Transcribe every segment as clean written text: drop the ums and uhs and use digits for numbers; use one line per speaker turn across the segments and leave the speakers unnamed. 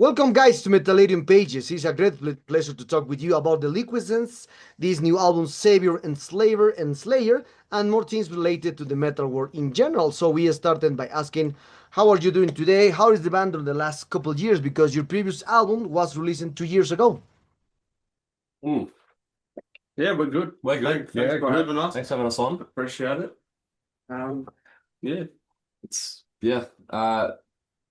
Welcome, guys, to Metallarium Pages. It's a great pleasure to talk with you about Deliquescence, this new album, Savior and Slayer, and more things related to the metal world in general. So we started by asking, how are you doing today? How is the band over the last couple of years? Because your previous album was released 2 years ago.
Mm. Yeah, we're good.
We're good.
Thanks for having us.
Thanks for having us on.
Appreciate it. Yeah.
It's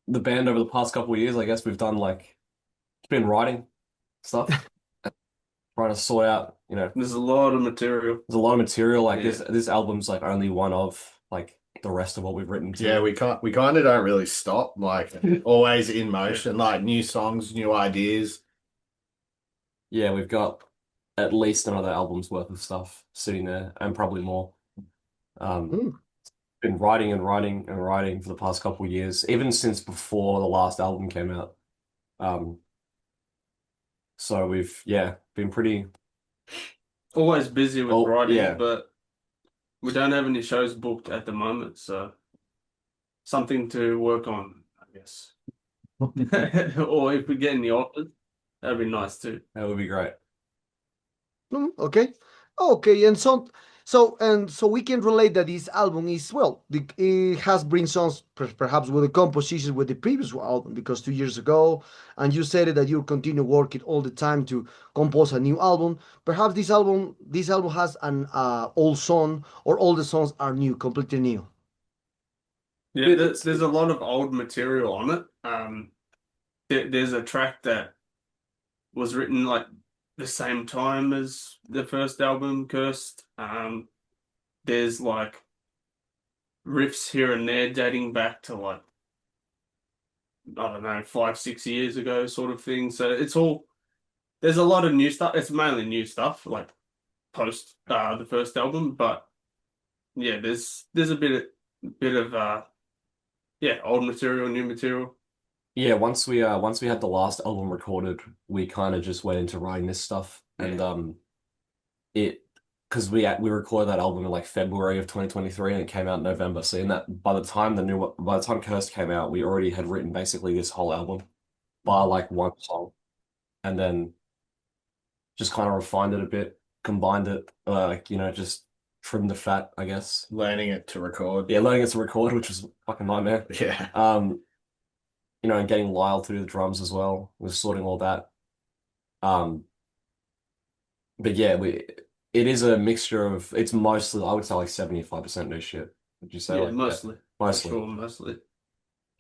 the band over the past couple of years, I guess we've done it's been writing stuff, trying to sort out,
There's a lot of material.
there's a lot of material.
Yeah.
This album's only one of the rest of what we've written.
Yeah, we kind of don't really stop, always in motion, like new songs, new ideas.
Yeah, we've got at least another album's worth of stuff sitting there, and probably more. Been writing and writing and writing for the past couple of years, even since before the last album came out. So we've been pretty
Always busy with writing,
yeah.
but we don't have any shows booked at the moment, so something to work on, I guess. Or if we get any offers, that'd be nice too.
That would be great.
Okay. Okay, and so we can relate that this album is it has bring songs perhaps with the compositions with the previous album, because 2 years ago, and you said that you continue working all the time to compose a new album. Perhaps this album has an old song, or all the songs are new, completely new.
Yeah, there's a lot of old material on it. There's a track that was written the same time as the first album, Cursed. There's riffs here and there dating back to I don't know, 5-6 years ago sort of thing. So there's a lot of new stuff. It's mainly new stuff, post the first album, but yeah, there's a bit of old material, new material.
Yeah, once we had the last album recorded, we kind of just went into writing this stuff, and because we recorded that album in February of 2023, and it came out in November. So by the time Cursed came out, we already had written basically this whole album by one song, and then just kind of refined it a bit, combined it, just trimmed the fat, I guess.
Learning it to record.
Yeah, learning it to record, which was a fucking nightmare.
Yeah.
And getting Lyle to do the drums as well, was sorting all that. But yeah, it is a mixture of, it's mostly, I would say 75% new shit. Would you say?
Yeah, mostly.
Mostly.
Sure, mostly.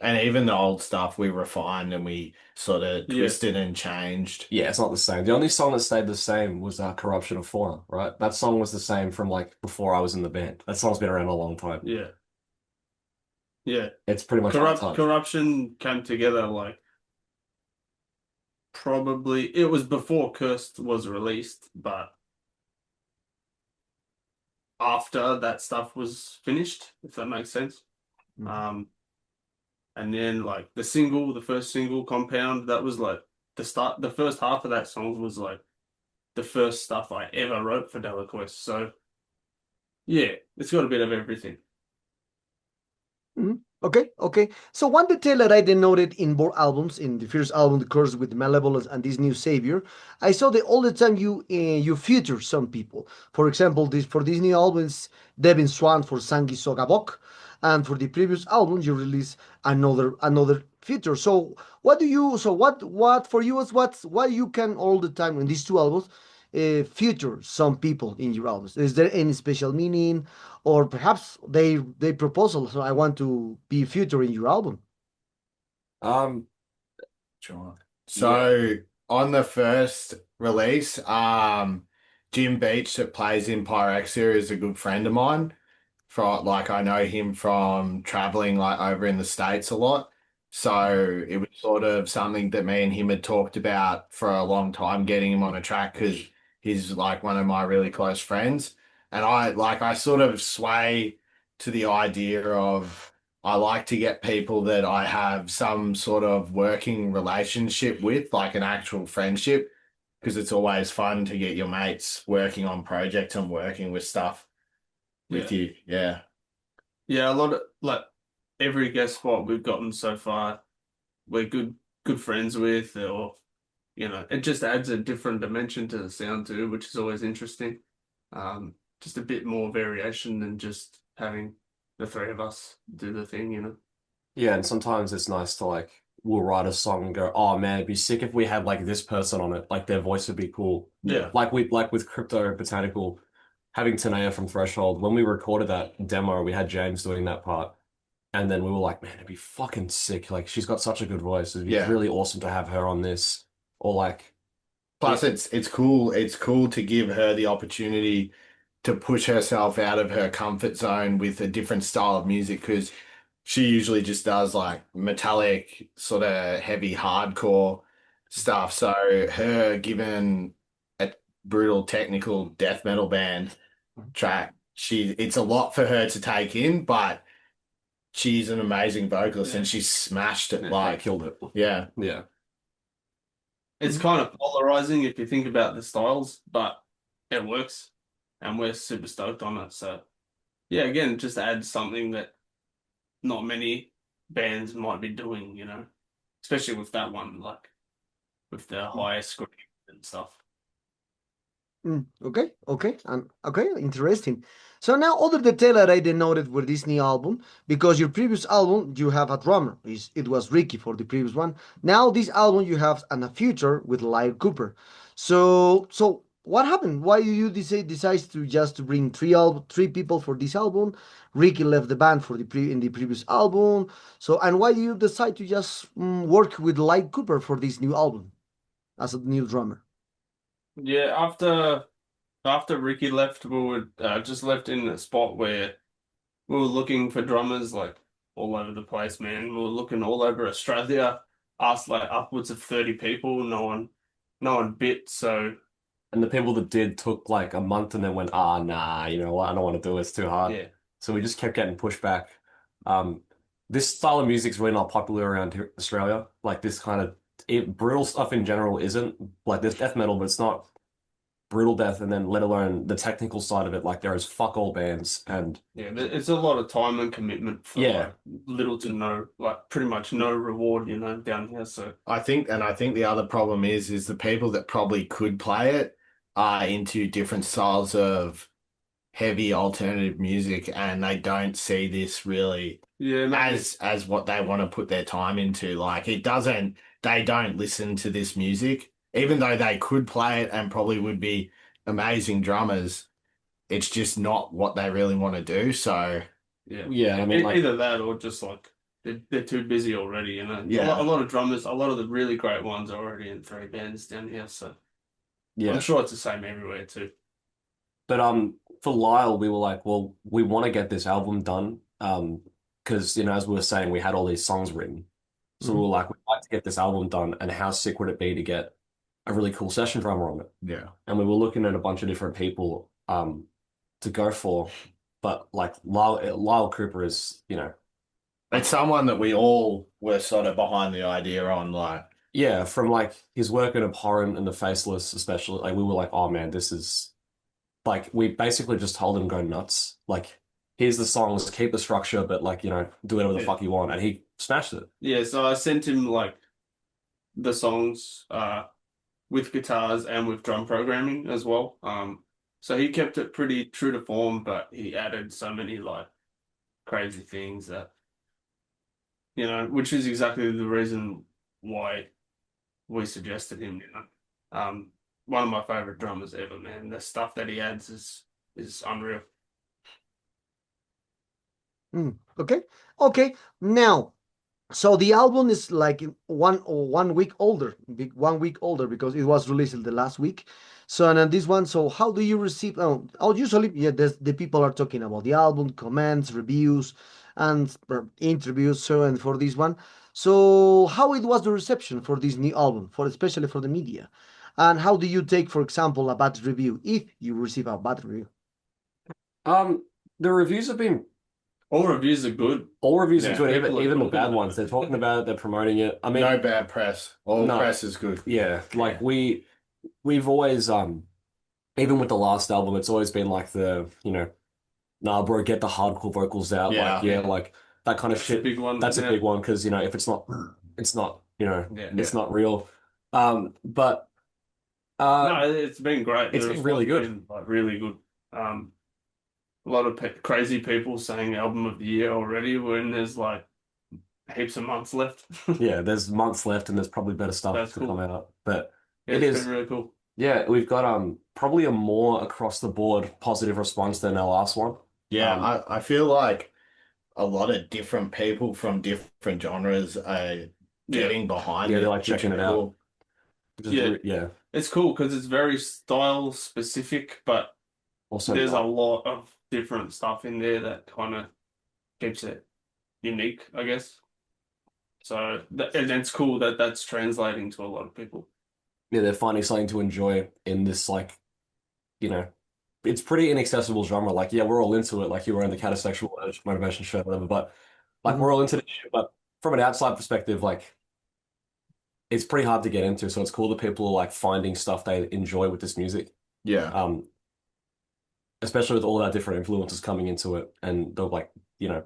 And even the old stuff we refined and we sort of twisted and changed.
Yeah, it's not the same. The only song that stayed the same was Corruption of Fauna, right? That song was the same from before I was in the band. That song's been around a long time.
Yeah. Yeah.
It's pretty much
Corruption came together probably, it was before Cursed was released, but after that stuff was finished, if that makes sense. And then the first single, Compound, that was the first half of that song was the first stuff I ever wrote for Deliquesce. So yeah, it's got a bit of everything.
Okay. So one detail that I denoted in both albums, in the first album, The Curse with Malevolence, and this new Savior, I saw that all the time you feature some people. For example, for these new albums, Devin Swan for Sangi Sogabok, and for the previous album, you release another feature. So what for you is why you can all the time in these two albums feature some people in your albums? Is there any special meaning, or perhaps they proposal? So I want to be featured in your album.
Sure. So on the first release, Jim Beach that plays in Pyrexia is a good friend of mine. I know him from traveling over in the States a lot. So it was sort of something that me and him had talked about for a long time, getting him on a track, because he's one of my really close friends. And I sort of sway to the idea of, I like to get people that I have some sort of working relationship with, an actual friendship, because it's always fun to get your mates working on projects and working with stuff with you. Yeah.
Yeah, a lot of every guest spot we've gotten so far, we're good good friends with, or it just adds a different dimension to the sound too, which is always interesting. Just a bit more variation than just having the three of us do the thing.
Yeah, and sometimes it's nice to like we'll write a song and go, oh man, it'd be sick if we had like this person on it. Like their voice would be cool.
Yeah.
Like with Crypto Botanical, having Tanea from Threshold, when we recorded that demo, we had James doing that part. And then we were like, man, it'd be fucking sick. Like she's got such a good voice. It'd be
Yeah.
really awesome to have her on this. Or like
Plus, it's cool. It's cool to give her the opportunity to push herself out of her comfort zone with a different style of music because she usually just does like metallic, sort of heavy hardcore stuff. So her given a brutal technical death metal band track, it's a lot for her to take in, but she's an amazing vocalist
Yeah.
and she smashed it.
Yeah,
like killed it.
Yeah.
Yeah.
It's kind of polarizing if you think about the styles, but it works, and we're super stoked on it. So, yeah, again, it just adds something that not many bands might be doing, especially with that one, like with the higher screen and stuff.
Okay, interesting. So now other detail that I denoted with this new album, because your previous album you have a drummer, it was Ricky for the previous one. Now this album you have a feature with Lyle Cooper. So what happened? Why you decide to just to bring three people for this album? Ricky left the band for in the previous album. So and why do you decide to just work with Lyle Cooper for this new album as a new drummer?
Yeah, after Ricky left, we were just left in a spot where we were looking for drummers like all over the place, man. We were looking all over Australia, asked like upwards of 30 people, no one bit, so
And the people that did took like a month and then went, ah, nah, you know what? I don't want to do it. It's too hard.
yeah.
So we just kept getting pushed back. Um, this style of music's really not popular around here, Australia. Like this kind of brutal stuff in general isn't. Like there's death metal, but it's not brutal death. And then let alone the technical side of it. Like there is fuck all bands and
Yeah, it's a lot of time and commitment for
Yeah.
like little to no, like pretty much no reward, down here. So
I think the other problem is the people that probably could play it are into different styles of heavy alternative music, and they don't see this really
yeah, maybe.
as what they want to put their time into. Like they don't listen to this music, even though they could play it and probably would be amazing drummers. It's just not what they really want to do. So
yeah, I mean like
Either that or just like they're too busy already,
Yeah.
A lot of drummers, a lot of the really great ones are already in three bands down here, so
yeah.
I'm sure it's the same everywhere too.
But for Lyle, we were like, well, we want to get this album done. Because as we were saying, we had all these songs written. So we were like, we'd like to get this album done, and how sick would it be to get a really cool session drummer on it?
yeah.
And we were looking at a bunch of different people to go for. But like Lyle Cooper is,
It's someone that we all were sort of behind the idea on, like,
yeah, from like his work in Abhorrent and The Faceless, especially, like we were like, oh man, this is like we basically just told him go nuts. Like, here's the songs, keep the structure, but like, do whatever the
Yeah.
fuck you want. And he smashed it.
Yeah, so I sent him like the songs with guitars and with drum programming as well. So he kept it pretty true to form, but he added so many like crazy things that which is exactly the reason why we suggested him. One of my favorite drummers ever, man. The stuff that he adds is unreal.
Okay. Now, so the album is like 1 week older, 1 week older because it was released the last week. So and then this one, so how do you receive? Usually, yeah, the people are talking about the album, comments, reviews, and interviews. So and for this one, so how it was the reception for this new album, for especially for the media, and how do you take, for example, a bad review if you receive a bad review?
The reviews have been
All reviews are good.
all reviews are
Yeah,
good,
people are
even the
talking
bad
about
ones.
it.
They're talking about it, they're promoting it. I mean,
no bad press. All
No.
press is good.
yeah, like we've always even with the last album, it's always been like nah, bro, get the hardcore vocals out.
Yeah.
Like, yeah, like that kind of
That's
shit.
a big one.
That's a
yeah.
big one because if it's not You know,
Yeah.
it's not real. But
No, it's been great.
it's
The
been really
response
good.
been like really good. A lot of crazy people saying album of the year already when there's like heaps of months left.
Yeah, there's months left and there's probably better stuff
That's
to come
cool.
out. But
Yeah,
it
it's been
is,
really cool.
yeah, we've got probably a more across the board positive response than our last one.
Yeah,
Um,
I feel like a lot of different people from different genres are
Yeah,
getting behind
yeah, they're
it,
like
which
checking
is
it out.
cool.
Just
yeah.
yeah.
It's cool because it's very style specific, but
Also
there's a
not.
lot of different stuff in there that kind of keeps it unique, I guess. So and it's cool that that's translating to a lot of people.
Yeah, they're finding something to enjoy in this like, you know, it's pretty inaccessible genre. Like, yeah, we're all into it. Like you were in the catastexual motivation show, whatever, but like
Mhm.
we're all into this shit. But from an outside perspective, like it's pretty hard to get into. So it's cool that people are like finding stuff they enjoy with this music.
Yeah.
Um, especially with all that different influences coming into it. And they're like, you know,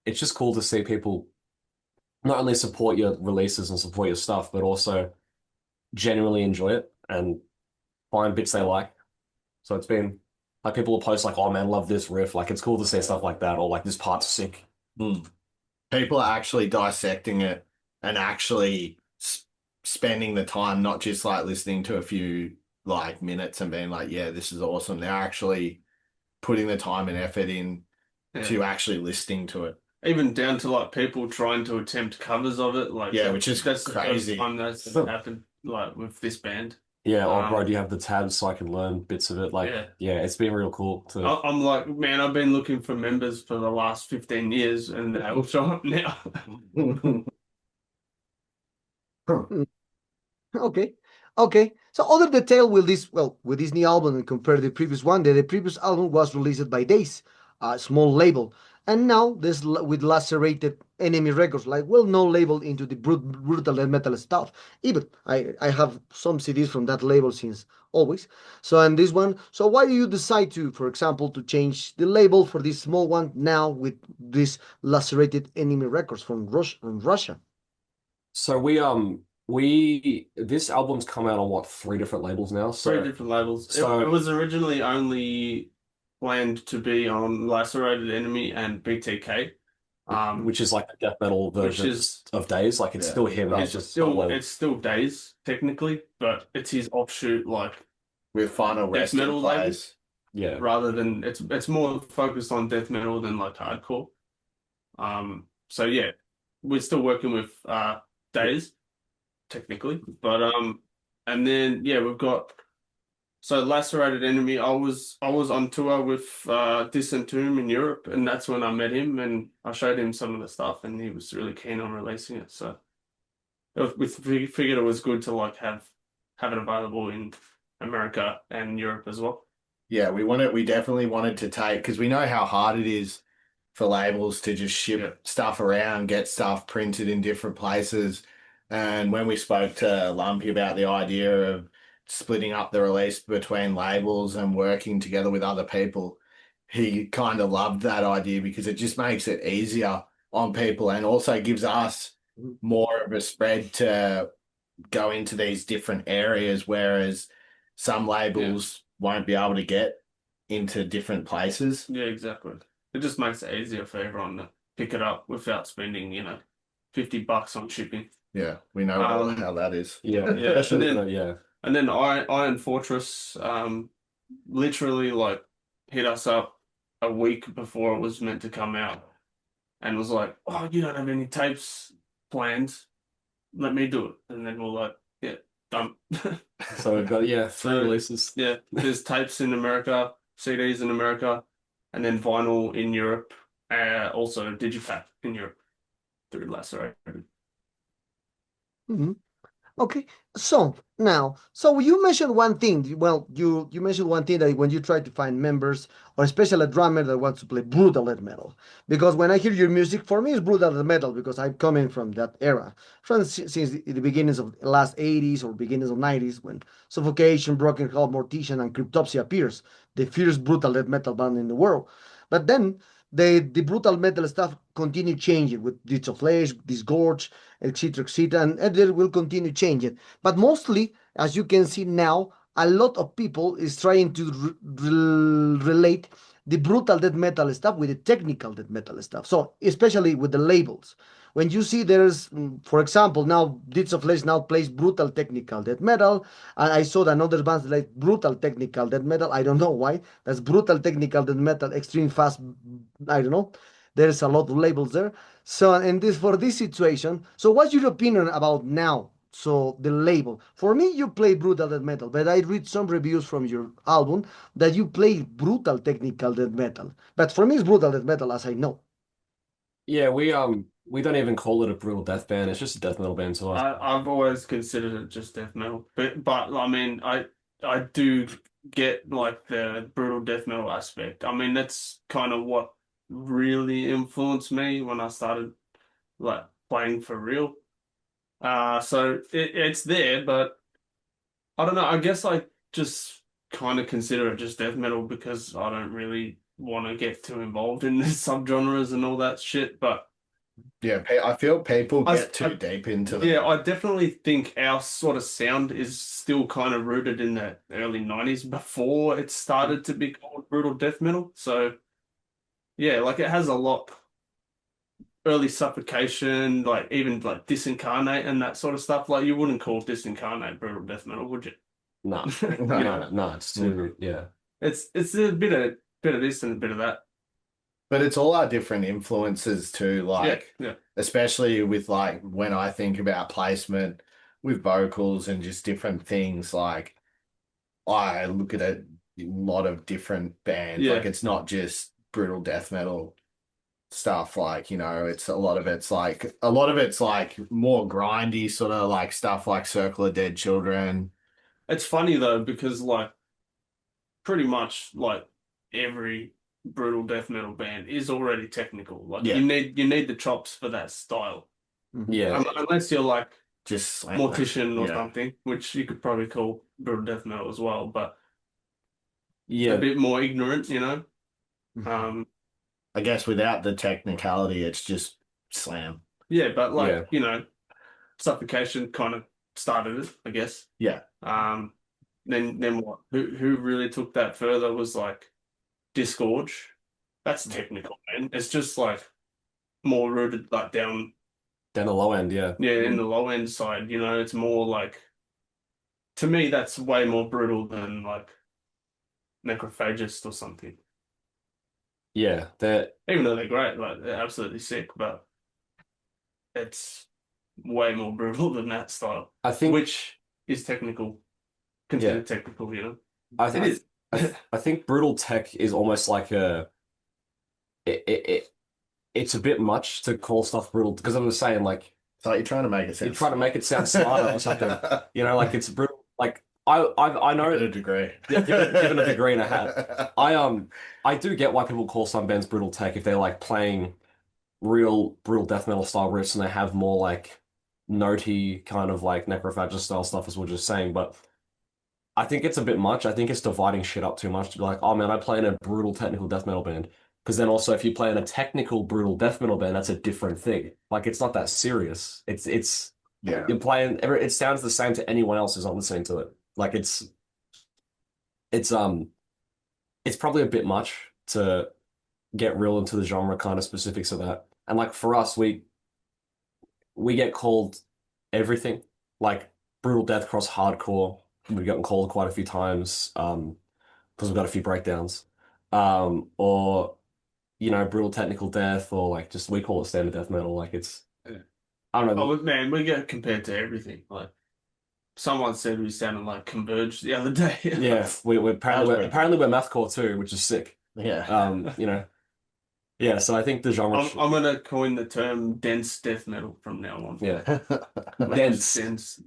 it's just cool to see people not only support your releases and support your stuff, but also genuinely enjoy it and find bits they like. So it's been like people will post like, "Oh man, love this riff." Like it's cool to see stuff like that, or like this part's sick.
Mm. People are actually dissecting it and actually spending the time, not just like listening to a few like minutes and being like, yeah, this is awesome. They're actually putting the time and effort in
Yeah.
to actually listening to it.
Even down to like people trying to attempt covers of it. Like
Yeah, which is
that's the first
crazy.
time that's happened like with this band.
Yeah, oh bro,
Um,
do you have the tabs so I can learn bits of it? Like,
yeah.
yeah, it's been real cool to.
I'm like, man, I've been looking for members for the last 15 years and they all show up now.
Okay. Okay. So other detail with this, well, with this new album and compared to the previous one, that the previous album was released by Days, a small label. And now this with Lacerated Enemy Records, like well-known label into the brutal death metal stuff. Even I have some CDs from that label since always. So and this one, so why do you decide to, for example, to change the label for this small one now with this Lacerated Enemy Records from Russia?
So we this album's come out on what, three different labels now.
Three different labels. It
so
was originally only planned to be on Lacerated Enemy and BTK.
which is like the death metal
Which
version
is
of Days. Like it's
Yeah.
still him. He's just solo.
it's still Days technically, but it's his offshoot like
With final
death
resting
metal label
place.
Yeah.
rather than it's more focused on death metal than like hardcore. So yeah, we're still working with Days technically, but and then yeah, we've got so Lacerated Enemy. I was on tour with Disentomb in Europe, and that's when I met him and I showed him some of the stuff, and he was really keen on releasing it. So we figured it was good to like have it available in America and Europe as well.
Yeah, we definitely wanted to take, because we know how hard it is for labels to just ship
Yeah.
stuff around, get stuff printed in different places. And when we spoke to Lumpy about the idea of splitting up the release between labels and working together with other people, he kind of loved that idea because it just makes it easier on people and also gives us more of a spread to go into these different areas, whereas some labels won't be able to get into different places.
Yeah, exactly. It just makes it easier for everyone to pick it up without spending, $50 on shipping.
Yeah, we know how that is.
Yeah.
Yeah,
Especially,
and then
yeah.
and then Iron Fortress literally like hit us up a week before it was meant to come out and was like, "Oh, you don't have any tapes planned? Let me do it." And then we're like, "Yeah, done."
So we've got three
So,
releases.
yeah, there's tapes in America, CDs in America, and then vinyl in Europe, also digipack in Europe through Lacerated.
Mhm. Okay, so now, so you mentioned one thing. Well, you mentioned one thing that when you try to find members, or especially a drummer that wants to play brutal death metal, because when I hear your music, for me it's brutal death metal because I'm coming from that era, from since the beginnings of the last 80s or beginnings of 90s when Suffocation, Broken Heart, Mortician, and Cryptopsy appears, the fierce brutal death metal band in the world. But then the brutal metal stuff continue changing with Deeds of Flesh, Disgorge, etc., and they will continue changing. But mostly, as you can see now, a lot of people is trying to relate the brutal death metal stuff with the technical death metal stuff. So especially with the labels. When you see there's, for example, now Deeds of Flesh now plays brutal technical death metal, and I saw that another bands like brutal technical death metal. I don't know why. That's brutal technical death metal, extreme fast. I don't know. There's a lot of labels there. So in this for this situation, so what's your opinion about now? So the label. For me, you play brutal death metal, but I read some reviews from your album that you play brutal technical death metal. But for me, it's brutal death metal, as I know.
Yeah, we don't even call it a brutal death band. It's just a death metal band to us.
I've always considered it just death metal, but I mean, I do get like the brutal death metal aspect. I mean, that's kind of what really influenced me when I started like playing for real. So it's there, but I don't know. I guess I just kind of consider it just death metal because I don't really want to get too involved in the subgenres and all that shit. But
Yeah, I feel people
I,
get too deep into
yeah, I definitely think our sort of sound is still kind of rooted in the early 90s before it started to be called brutal death metal. So yeah, like it has a lot early suffocation, like even like disincarnate and that sort of stuff. Like you wouldn't call disincarnate brutal death metal, would you?
No,
You know,
no, it's too, yeah.
it's a bit of this and a bit of that.
But it's all our different influences too,
Yeah,
like
yeah.
especially with like when I think about placement with vocals and just different things, like I look at a lot of different bands.
Yeah.
Like it's not just brutal death metal stuff, like, it's a lot of it's like more grindy sort of like stuff like Circle of Dead Children.
It's funny though because like pretty much like every brutal death metal band is already technical. Like
Yeah.
you need the chops for that style.
Yeah,
Unless you're like
Just
Mortician or
yeah.
something, which you could probably call brutal death metal as well, but a
yeah,
bit more ignorant, you know. Um,
I guess without the technicality, it's just slam.
yeah, but like,
yeah.
you know, Suffocation kind of started it, I guess.
Yeah.
Then what? Who really took that further was like Disgorge. That's technical, man. It's just like more rooted like down,
Down the low end, yeah.
yeah, in the low end side, you know, it's more like to me that's way more brutal than like Necrophagist or something.
Yeah, that
Even though they're great, like they're absolutely sick, but it's way more brutal than that style,
I think
which is technical, considered technical, you know.
I,
It
I,
is.
I think brutal tech is almost like it's a bit much to call stuff brutal because I was saying like
It's like you're trying to make it sound
you're trying to make it sound smarter or something. You know, like it's brutal. Like I know
Give it a degree.
Yeah, given a degree and a hat. I do get why people call some bands brutal tech if they're like playing real brutal death metal style riffs and they have more like notey kind of like necrophagist style stuff as we we're just saying, but I think it's a bit much. I think it's dividing shit up too much to be like, oh man, I play in a brutal technical death metal band. Because then also if you play in a technical brutal death metal band, that's a different thing. Like it's not that serious. It's
Yeah.
you're playing it sounds the same to anyone else who's not listening to it. Like it's it's probably a bit much to get real into the genre kind of specifics of that. And like for us, we get called everything. Like brutal death cross hardcore. We've gotten called quite a few times, because we've got a few breakdowns. Or brutal technical death, or like just we call it standard death metal. Like it's I don't know.
Oh man, we get compared to everything. Like someone said we sounded like Converge the other day.
Yeah, we're apparently we're mathcore too, which is sick.
Yeah.
Yeah, so I think the genre
I'm gonna coin the term dense death metal from now on.
yeah.
Like
Dense.
dense.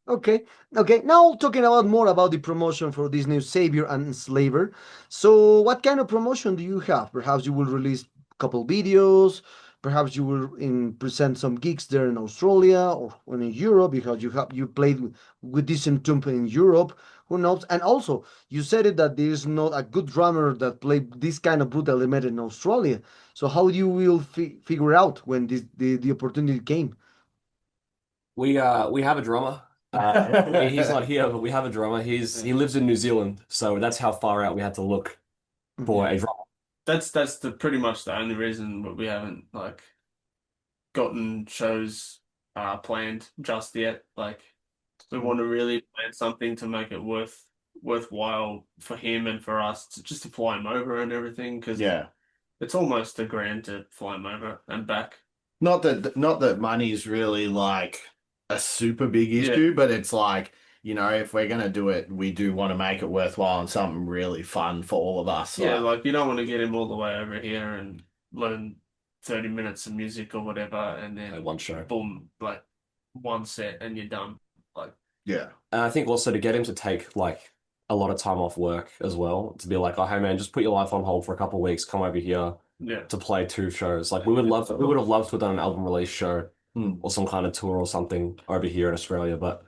Okay, okay. Now talking about more about the promotion for this new Savior and Slaver. So, what kind of promotion do you have? Perhaps you will release a couple videos, Perhaps you will present some gigs there in Australia or in Europe because you played with this entombment in Europe. Who knows? And also, you said it that there is not a good drummer that played this kind of brutal element in Australia. So how you will figure out when the opportunity came?
We have a drummer. He's not here, but we have a drummer. He lives in New Zealand, so that's how far out we had to look for a drummer.
That's the pretty much the only reason that we haven't like gotten shows planned just yet. Like we want to really plan something to make it worthwhile for him and for us to just to fly him over and everything because
Yeah.
it's almost $1,000 to fly him over and back.
Not that money's really like a super big issue, but it's like, you know, if we're gonna do it, we do want to make it worthwhile and something really fun for all of us.
Yeah, like you don't want to get him all the way over here and learn 30 minutes of music or whatever, and then
One show.
boom, like one set and you're done. Like,
yeah.
And I think also to get him to take like a lot of time off work as well, to be like, oh hey man, just put your life on hold for a couple of weeks, come over here
yeah,
to play 2 shows. Like we would have loved to have done an album release show or some kind of tour or something over here in Australia, but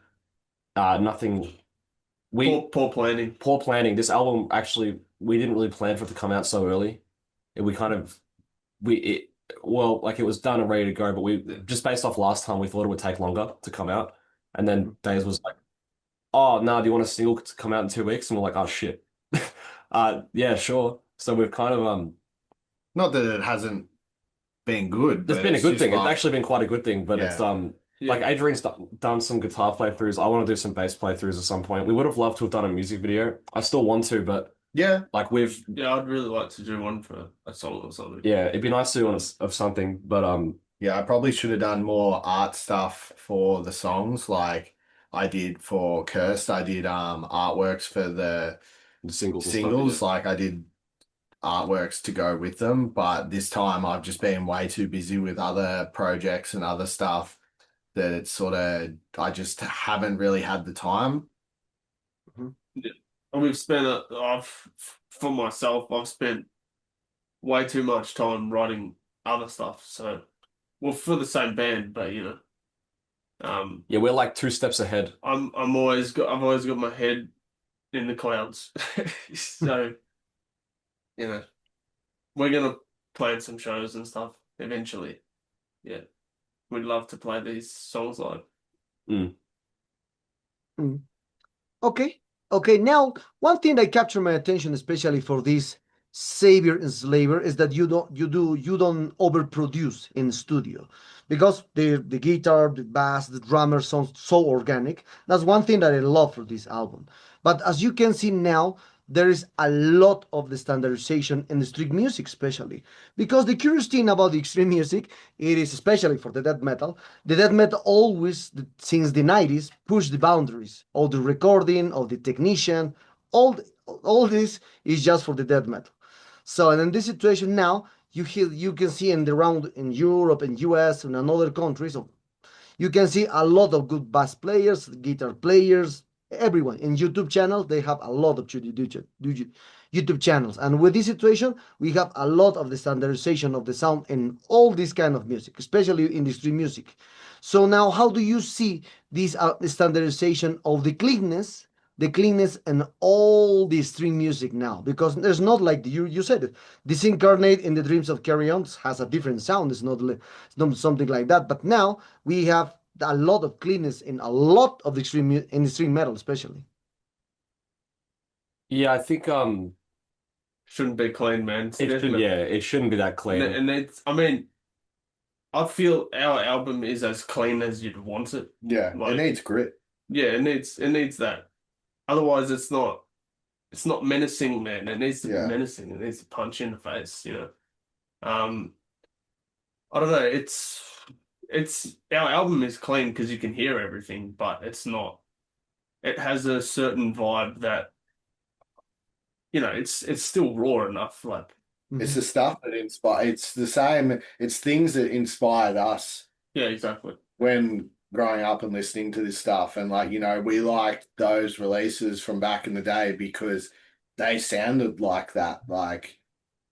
nothing.
poor planning.
Poor planning. This album actually we didn't really plan for it to come out so early. We kind of well, like it was done and ready to go, but we just based off last time we thought it would take longer to come out. And then Days was like, oh no, do you want a single to come out in 2 weeks? And we're like, oh shit. Yeah, sure. So we've kind of
Not that it hasn't been good,
it's
but
been a good
just
thing. It's
like,
actually been quite a good thing, but it's like Adrian's done some guitar playthroughs. I want to do some bass playthroughs at some point. We would have loved to have done a music video. I still want to, but
yeah,
like
Yeah, I'd really like to do one for a song or something.
yeah, it'd be nice to do one of something, but
yeah, I probably should have done more art stuff for the songs, like I did for Cursed. I did artworks for the
singles and
singles,
stuff,
like I did artworks to go with them, but this time I've just been way too busy with other projects and other stuff that it's sort of I just haven't really had the time.
Yeah. And we've spent for myself, I've spent way too much time writing other stuff. So, well, for the same band, but you know,
yeah, we're like 2 steps ahead.
I've always got my head in the clouds. So, you know, we're gonna plan some shows and stuff eventually. Yeah, we'd love to play these songs live.
Okay. Okay. Now, one thing that captured my attention, especially for this Savior and Slaver, is that you don't overproduce in studio because the guitar, the bass, the drummer sounds so organic. That's one thing that I love for this album. But as you can see now, there is a lot of the standardization in the street music, especially because the curious thing about the extreme music, it is especially for the death metal. The death metal always, since the 90s, pushed the boundaries of the recording, of the technician. All this is just for the death metal. So, and in this situation now, you can see in the round in Europe and US and in other countries, you can see a lot of good bass players, guitar players, everyone. In YouTube channels, they have a lot of YouTube channels. And with this situation, we have a lot of the standardization of the sound in all this kind of music, especially in the street music. So now, how do you see this standardization of the cleanness and all the string music now? Because there's not like you said it. Disincarnate in the Dreams of Carry On has a different sound. It's not something like that. But now we have a lot of cleanness in a lot of the extreme metal, especially.
Yeah, I think
Shouldn't be clean, man.
it shouldn't be that clean.
And it's, I mean, I feel our album is as clean as you'd want it.
Yeah,
Like,
it needs grit.
Yeah, it needs that. Otherwise, it's not menacing, man. It needs to be menacing. It needs to punch you in the face, you know. I don't know. It's our album is clean because you can hear everything, but it's not. It has a certain vibe that, you know, it's still raw enough. Like
It's the stuff that it's the same, it's things that inspired us
yeah, exactly.
when growing up and listening to this stuff. And like, you know, we liked those releases from back in the day because they sounded like that. Like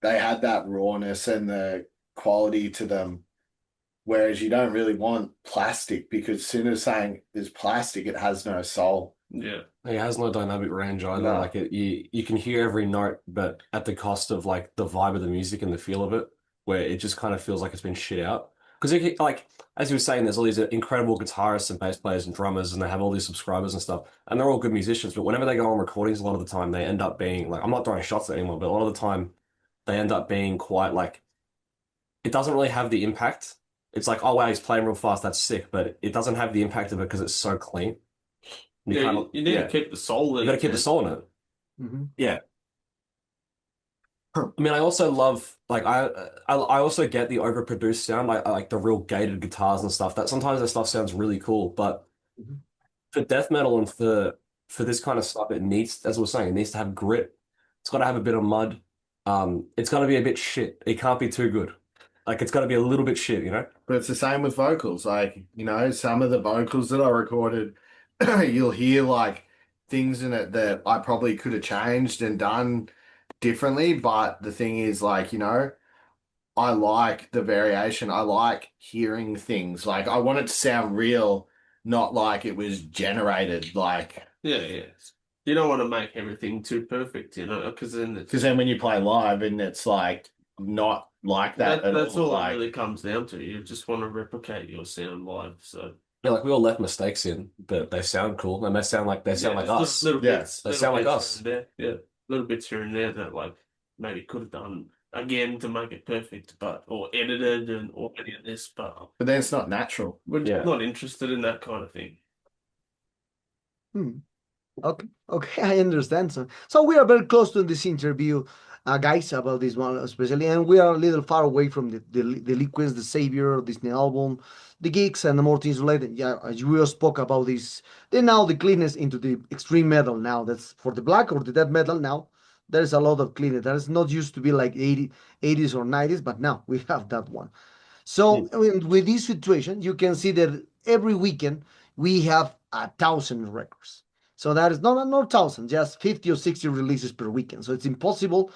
they had that rawness and the quality to them Whereas you don't really want plastic because as soon as saying there's plastic, it has no soul.
Yeah.
It has no dynamic range either.
No.
Like you can hear every note, but at the cost of like the vibe of the music and the feel of it, where it just kind of feels like it's been shit out. Because like as you were saying, there's all these incredible guitarists and bass players and drummers, and they have all these subscribers and stuff, and they're all good musicians. But whenever they go on recordings, a lot of the time they end up being like, I'm not throwing shots at anyone, but a lot of the time they end up being quite like it doesn't really have the impact. It's like, oh wow, he's playing real fast, that's sick, but it doesn't have the impact of it because it's so clean. You
Yeah,
kind
you need to keep the soul in
you got to
it,
keep the
man.
soul in it.
Mm-hmm.
Yeah. I mean, I also love like I also get the overproduced sound, I like the real gated guitars and stuff. That sometimes that stuff sounds really cool, but
Mm-hmm.
for death metal and for this kind of stuff, it needs, as I was saying, it needs to have grit. It's got to have a bit of mud. It's got to be a bit shit. It can't be too good. Like it's got to be a little bit shit, you know?
But it's the same with vocals. Like, you know, some of the vocals that I recorded, you'll hear like things in it that I probably could have changed and done differently. But the thing is, like, you know, I like the variation. I like hearing things. Like, I want it to sound real, not like it was generated. Like,
Yeah, yeah. You don't want to make everything too perfect, you know, because then
because then when you play live and it's like not like that at
that's
all.
all it
Like,
really comes down to. You just want to replicate your sound live. So
Yeah, like we all left mistakes in, but they sound cool and they sound like
just
us.
little
Yeah,
bits,
They
little
sound like
bits
us.
here and there. Yeah, little bits here and there that like maybe could have done again to make it perfect, but or edited and or any of this, but
but then it's not natural.
we're just
Yeah.
not interested in that kind of thing.
Hmm. Okay, okay, I understand. So we are very close to this interview, guys, about this one especially, and we are a little far away from the Liquids, the Savior, Disney album, the gigs, and the more things related. Yeah, as we all spoke about this, then now the cleanness into the extreme metal. Now that's for the black or the death metal. Now there's a lot of cleanness. That is not used to be like 80s or 90s, but now we have that one. So I mean, with this situation, you can see that every weekend we have 1,000 records. So that is not 1,000, just 50 or 60 releases per weekend. So it's impossible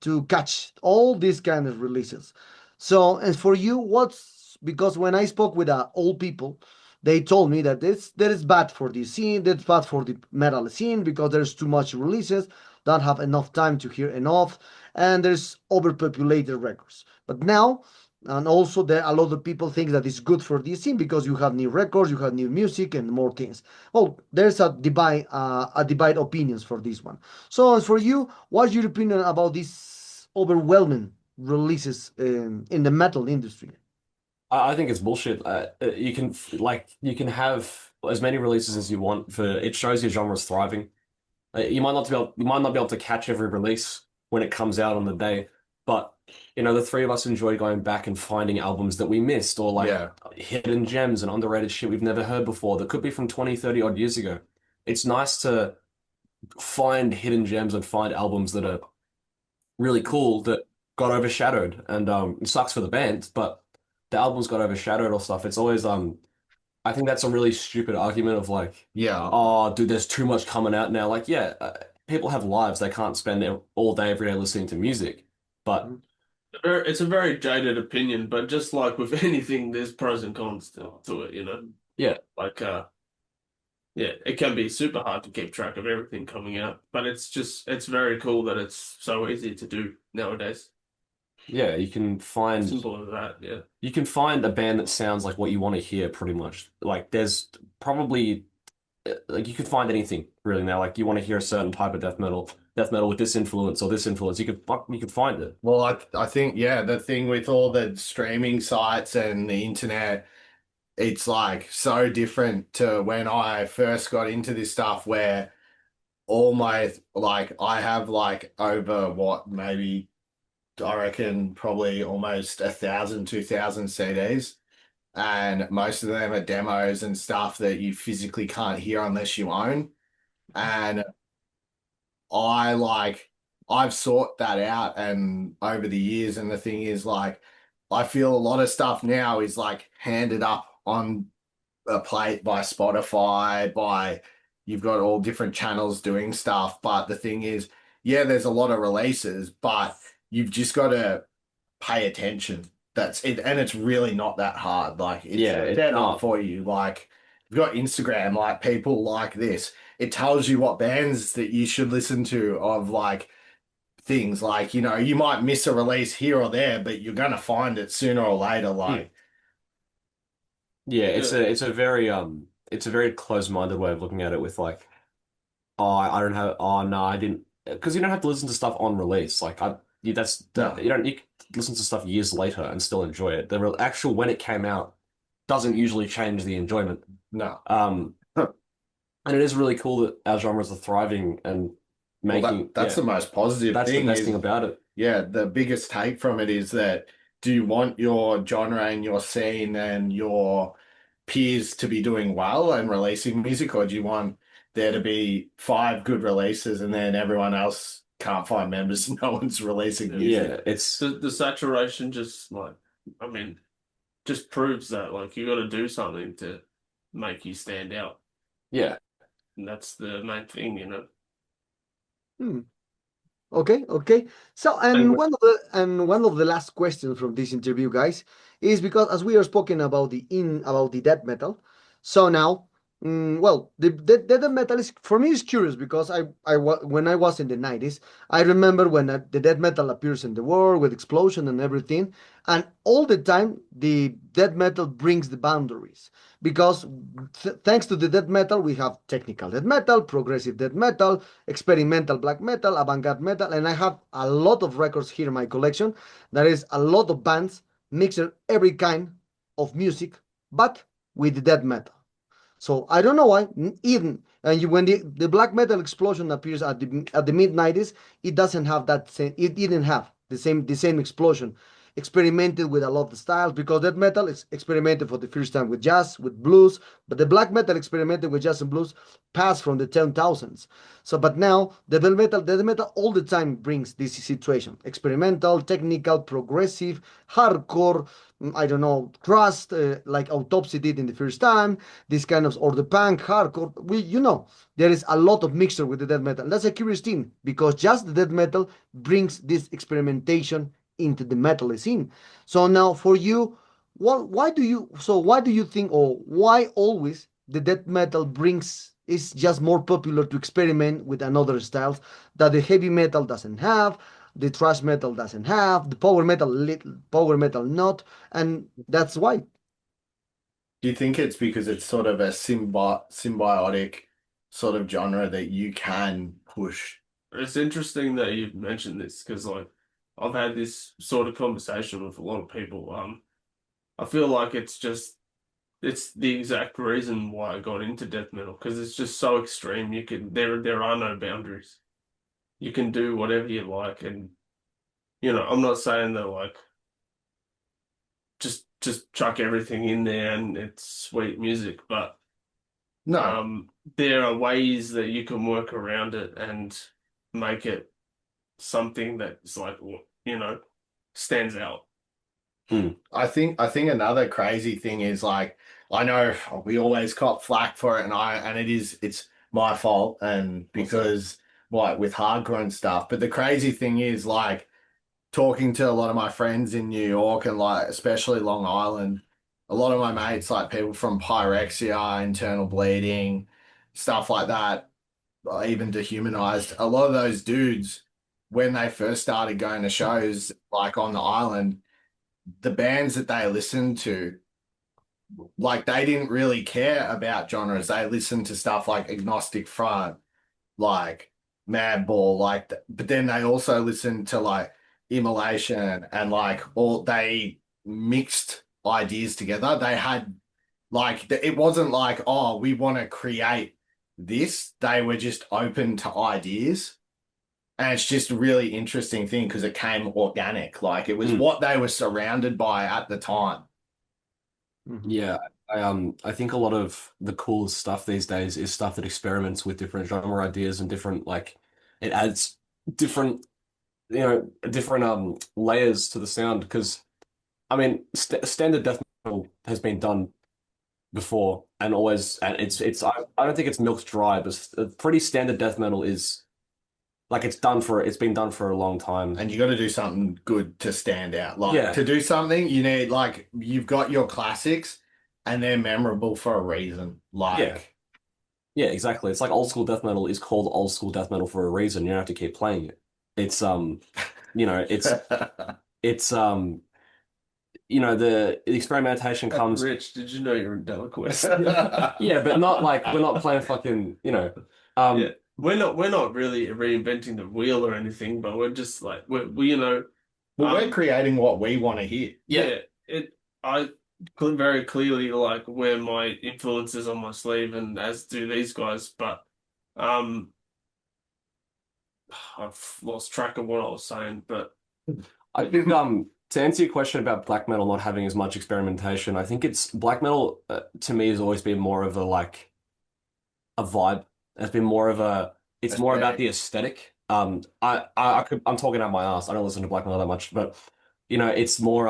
to catch all these kind of releases. So and for you, what's because when I spoke with old people, they told me that that is bad for the scene, that's bad for the metal scene because there's too much releases, don't have enough time to hear enough, and there's overpopulated records. But now and also there a lot of people think that it's good for this scene because you have new records, you have new music and more things. Well, there's a divide opinions for this one. So as for you, what's your opinion about these overwhelming releases in the metal industry?
I think it's bullshit. You can you can have as many releases as you want for it shows your genre's thriving. You might not be able to catch every release when it comes out on the day, but you know, the three of us enjoy going back and finding albums that we missed or like
Yeah.
hidden gems and underrated shit we've never heard before that could be from 20, 30 odd years ago. It's nice to find hidden gems and find albums that are really cool that got overshadowed. And it sucks for the band, but the albums got overshadowed or stuff. It's always I think that's a really stupid argument of like,
Yeah.
oh, dude, there's too much coming out now. Like, yeah, people have lives. They can't spend all day, every day listening to music. But
It's a very jaded opinion, but just like with anything, there's pros and cons to it, you know?
yeah,
Like, yeah, it can be super hard to keep track of everything coming out, but it's very cool that it's so easy to do nowadays.
yeah, you can find
Simple as that, yeah.
you can find a band that sounds like what you want to hear pretty much. Like there's probably like you could find anything really now. Like you want to hear a certain type of death metal with this influence or this influence, you could find it.
Well, I think, yeah, the thing with all the streaming sites and the internet, it's like so different to when I first got into this stuff where all my, like, I have like over what, maybe I reckon probably almost 1,000, 2,000 CDs. And most of them are demos and stuff that you physically can't hear unless you own. And I like I've sought that out and over the years, and the thing is like I feel a lot of stuff now is like handed up on a plate by Spotify, by you've got all different channels doing stuff. But the thing is, yeah, there's a lot of releases, but you've just got to pay attention that's it, and it's really not that hard. Like it's
Yeah, it's
set up
not.
for you. Like you've got Instagram, like people like this. It tells you what bands that you should listen to of like things. Like, you know, you might miss a release here or there, but you're gonna find it sooner or later.
Mm.
Like,
Yeah,
Yeah,
it's a very close-minded way of looking at it with like, oh, I don't have, oh no, I didn't, because you don't have to listen to stuff on release. Like that's that
no,
you don't you can listen to stuff years later and still enjoy it. The real actual when it came out doesn't usually change the enjoyment.
no.
Um, and it is really cool that our genres are thriving and
Well,
making,
that's
yeah,
the most positive
that's the
thing
best thing
is,
about it.
yeah, the biggest take from it is that do you want your genre and your scene and your peers to be doing well and releasing music, or do you want there to be five good releases and then everyone else can't find members and no one's releasing music?
Yeah, it's
the saturation just like, I mean, just proves that like you got to do something to make you stand out,
yeah.
and that's the main thing,
Hmm. Okay, okay. So,
And
and one of the last questions from this interview, guys, is because as we are speaking about the death metal, so now, well, the death metal is for me is curious because when I was in the 90s, I remember when the death metal appears in the world with explosion and everything, and all the time the death metal brings the boundaries because thanks to the death metal we have technical death metal, progressive death metal, experimental black metal, avant-garde metal, and I have a lot of records here in my collection. There is a lot of bands mixing every kind of music, but with death metal. So I don't know why. Even and when the black metal explosion appears at the mid 90s, it doesn't have that same. It didn't have the same explosion. Experimented with a lot of styles because death metal is experimented for the first time with jazz, with blues, but the black metal experimented with jazz and blues passed from the 10,000s. So, but now the metal all the time brings this situation: experimental, technical, progressive, hardcore. I don't know, crust, like Autopsy did in the first time, this kind of, or the punk, hardcore. There is a lot of mixture with the death metal. That's a curious thing because just the death metal brings this experimentation into the metal scene. So now for you, why do you think, or why always the death metal brings is just more popular to experiment with another styles that the heavy metal doesn't have, the thrash metal doesn't have, the power metal not, and that's why.
Do you think it's because it's sort of a symbiotic sort of genre that you can push?
it's interesting that you mentioned this because like I've had this sort of conversation with a lot of people. I feel like it's the exact reason why I got into death metal because it's just so extreme. There are no boundaries. You can do whatever you like, and I'm not saying that like just chuck everything in there and it's sweet music, but
No,
um, there are ways that you can work around it and make it something that's like stands out.
Hmm.
I think another crazy thing is like I know we always cop flack for it, and it's my fault, and because like with hardcore and stuff. But the crazy thing is like talking to a lot of my friends in New York and like especially Long Island, a lot of my mates like people from Pyrexia, Internal Bleeding, stuff like that, even Dehumanized. A lot of those dudes when they first started going to shows like on the island the bands that they listened to, like they didn't really care about genres. They listened to stuff like Agnostic Front, like Madball, but then they also listened to like Immolation and like all they mixed ideas together. They had like it wasn't like, oh, we want to create this. They were just open to ideas. And it's just a really interesting thing because it came organic. Like it was
Hmm.
what they were surrounded by at the time.
Mhm.
Yeah, I think a lot of the coolest stuff these days is stuff that experiments with different genre ideas and different like it adds different different layers to the sound because I mean standard death metal has been done before and always and I don't think it's milked dry but pretty standard death metal is like it's been done for a long time.
And you got to do something good to stand out. Like
Yeah.
to do something, you need like you've got your classics, and they're memorable for a reason. Like,
Yeah, exactly. It's like old school death metal is called old school death metal for a reason. You don't have to keep playing it. It's you know, it's the experimentation comes.
Rich, did you know you're in Deliquesce?
Yeah, but not like we're not playing fucking,
Yeah. We're not really reinventing the wheel or anything, but we're just like
well, we're creating what we want to hear.
yeah, I very clearly like wear my influences on my sleeve, and as do these guys, but um I've lost track of what I was saying, but
I think to answer your question about black metal not having as much experimentation, I think it's black metal to me has always been more of a vibe. It's been more of it's more about the aesthetic. I'm talking out my ass. I don't listen to black metal that much, but it's more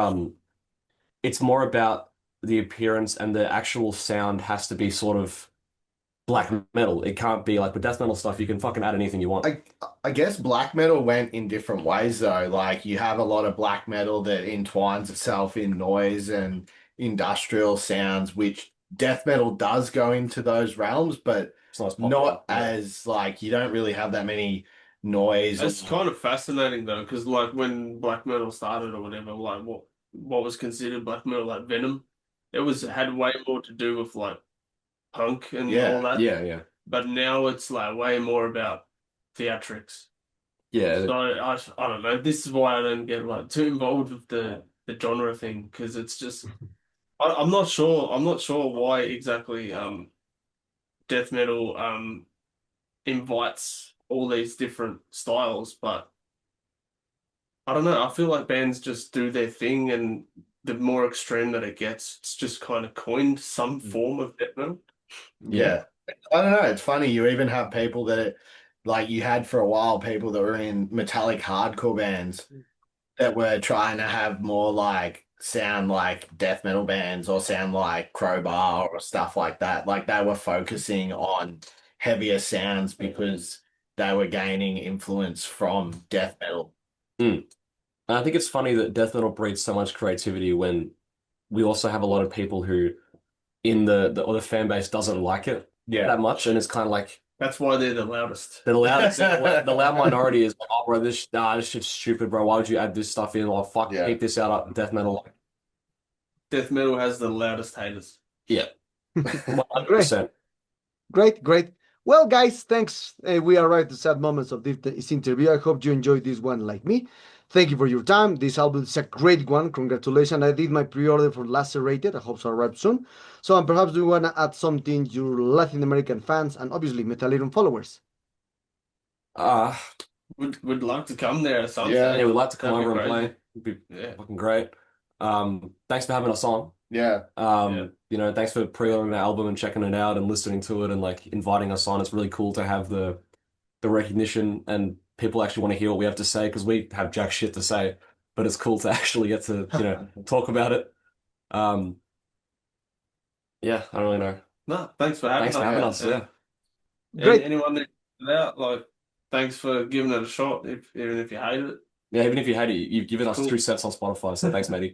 about the appearance, and the actual sound has to be sort of black metal. It can't be like with death metal stuff, you can fucking add anything you want.
I guess black metal went in different ways though. Like you have a lot of black metal that entwines itself in noise and industrial sounds, which death metal does go into those realms, but
It's not as popular.
not as like you don't really have that many noise.
it's kind of fascinating though, because like when black metal started or whatever, like what was considered black metal, like Venom, had way more to do with like punk and all that.
Yeah.
But now it's like way more about theatrics.
Yeah.
So I don't know. This is why I don't get like too involved with the genre thing, because it's just I'm not sure. I'm not sure why exactly death metal invites all these different styles, but I don't know. I feel like bands just do their thing, and the more extreme that it gets, it's just kind of coined some form of death metal.
Yeah. I don't know. It's funny. You even have people that, like, you had for a while people that were in metallic hardcore bands that were trying to have more like sound like death metal bands or sound like Crowbar or stuff like that. Like they were focusing on heavier sounds because they were gaining influence from death metal.
And I think it's funny that death metal breeds so much creativity when we also have a lot of people who in the fan base doesn't like it that much, and it's kind of like
That's why they're the loudest.
the loud minority is like, oh bro, this shit's stupid, bro. Why would you add this stuff in? Or fuck, keep this out of death metal.
Death metal has the loudest haters.
Yeah, 100%.
Great. Well, guys, thanks. We arrived at sad moments of this interview. I hope you enjoyed this one like me. Thank you for your time. This album is a great one. Congratulations. I did my pre-order for Lacerated. I hope so arrive soon. So, and perhaps do you want to add something to your Latin American fans and obviously Metallirum followers?
Would love to come there or something.
Yeah, we'd like to come
That'd
over
be
and
crazy.
play. It'd be fucking great. Thanks for having us on.
Yeah.
Thanks for pre-ordering the album and checking it out and listening to it and like inviting us on. It's really cool to have the recognition and people actually want to hear what we have to say, because we have jack shit to say, but it's cool to actually get to, talk about it. Yeah, I don't really know.
No, thanks for having
us. Yeah.
Great.
Anyone that out, like, thanks for giving it a shot, even if you hate it.
Yeah, even if you hate it, you've given us
Cool.
3 cents on Spotify, so thanks, matey.